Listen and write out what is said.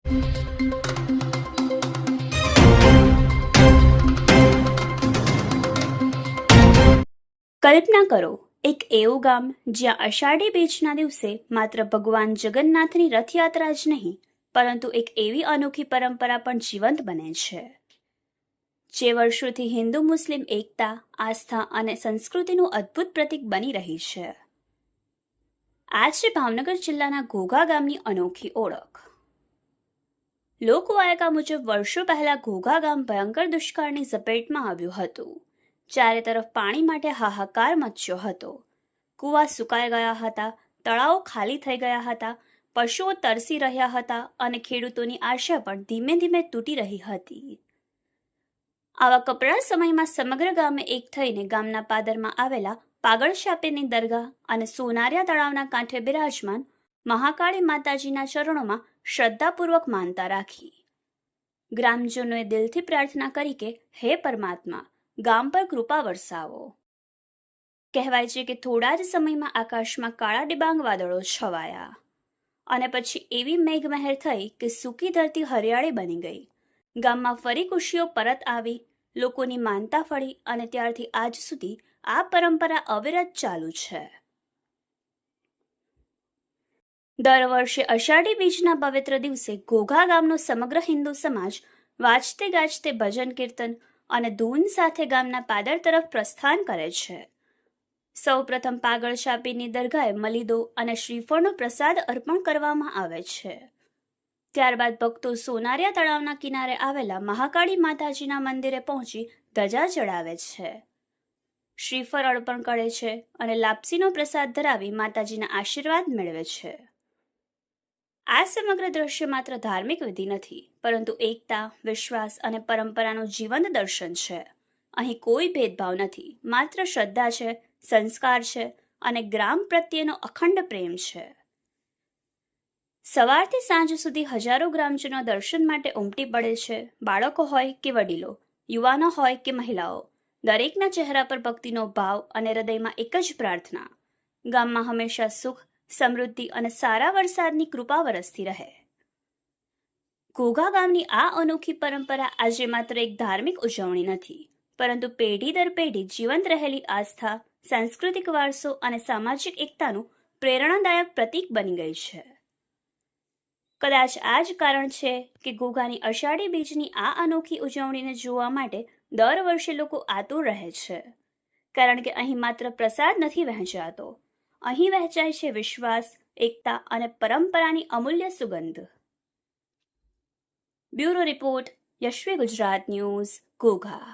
કલ્પના કરો, એક એવું ગામ જ્યાં અષાઢી બીજના દિવસે માત્ર ભગવાન જગન્નાથની રથયાત્રા જ નહીં, પરંતુ એક એવી અનોખી પરંપરા પણ જીવંત બને છે, જે વર્ષોથી હિન્દુ મુસ્લિમ એકતા, આસ્થા અને સંસ્કૃતિનું અદ્ભુત પ્રતીક બની રહી છે. આ છે ભાવનગર જિલ્લાના ઘોઘા ગામની અનોખી ઓળખ. લોકવાયકા મુજબ વર્ષો પહેલા ઘોઘા ગામ ભયંકર દુષ્કાળની ઝપેટમાં આવ્યું હતું. ચારે તરફ પાણી માટે હાહાકાર મચ્યો હતો. કૂવા સુકાઈ ગયા હતા, તળાવો ખાલી થઈ ગયા હતા, પશુઓ તરસી રહ્યા હતા અને ખેડૂતોની આશા પણ ધીમે ધીમે તૂટી રહી હતી. આવા કપરા સમયમાં સમગ્ર ગામે એક થઈને ગામના પાદરમાં આવેલા પાગળ શાપીરની દરગાહ અને સોનારિયા તળાવના કાંઠે બિરાજમાન મહાકાળી માતાજીના ચરણોમાં શ્રદ્ધાપૂર્વક માનતા રાખી. ગ્રામજનોએ દિલથી પ્રાર્થના કરી કે હે પરમાત્મા, ગામ પર કૃપા વરસાવો. કહેવાય છે કે થોડા જ સમયમાં આકાશમાં કાળા ડિબાંગ વાદળો છવાયા અને પછી એવી મેઘમહેર થઈ કે સૂકી ધરતી હરિયાળી બની ગઈ. ગામમાં ફરી ખુશીઓ પરત આવી, લોકોની માનતા ફળી અને ત્યારથી આજ સુધી આ પરંપરા અવિરત ચાલુ છે. દર વર્ષે અષાઢી બીજના પવિત્ર દિવસે ઘોઘા ગામનો સમગ્ર હિન્દુ સમાજ વાજતે ગાજતે ભજન કીર્તન અને ધૂન સાથે ગામના પાદર તરફ પ્રસ્થાન કરે છે. સૌ પ્રથમ પાગળ શાપીની દરગાહે મલીદો અને શ્રીફળનો પ્રસાદ અર્પણ કરવામાં આવે છે. ત્યારબાદ ભક્તો સોનારિયા તળાવના કિનારે આવેલા મહાકાળી માતાજીના મંદિરે પહોંચી ધજા ચડાવે છે, શ્રીફળ અર્પણ કરે છે અને લાપસીનો પ્રસાદ ધરાવી માતાજીના આશીર્વાદ મેળવે છે. આ સમગ્ર દ્રશ્ય માત્ર ધાર્મિક વિધિ નથી, પરંતુ એકતા, વિશ્વાસ અને પરંપરાનું જીવંત દર્શન છે. અહીં કોઈ ભેદભાવ નથી, માત્ર શ્રદ્ધા છે, સંસ્કાર છે અને ગ્રામ પ્રત્યેનો અખંડ પ્રેમ છે. સવારથી સાંજ સુધી હજારો ગ્રામજનો દર્શન માટે ઉમટી પડે છે. બાળકો હોય કે વડીલો, યુવાનો હોય કે મહિલાઓ, દરેકના ચહેરા પર ભક્તિનો ભાવ અને હૃદયમાં એક જ પ્રાર્થના: ગામમાં હંમેશા સુખ, સમૃદ્ધિ અને સારા વરસાદની કૃપા વરસતી રહે. ઘોઘા ગામની આ અનોખી પરંપરા આજે માત્ર એક ધાર્મિક ઉજવણી નથી, પરંતુ પેઢી દર પેઢી જીવંત રહેલી આસ્થા, સાંસ્કૃતિક વારસો અને સામાજિક એકતાનું પ્રેરણાદાયક પ્રતીક બની ગઈ છે. કદાચ આ જ કારણ છે કે ઘોઘાની અષાઢી બીજની આ અનોખી ઉજવણીને જોવા માટે દર વર્ષે લોકો આતુર રહે છે, કારણ કે અહીં માત્ર પ્રસાદ નથી વહેંચાતો, અહીં વહેંચાય છે વિશ્વાસ, એકતા અને પરંપરાની અમૂલ્ય સુગંધ. Bureau report, Yashvi Gujarat news, Ghogha.